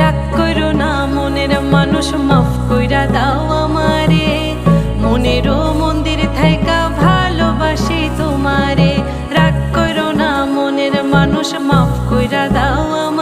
রাগ কইরো না মনের মানুষ, মাফ কইরা দাও আমারে। মনেরও মন্দির থাইকা ভালোবাসি তোমারে। রাগ কইরো না মনের মানুষ, মাফ কইরা দাও আমারে।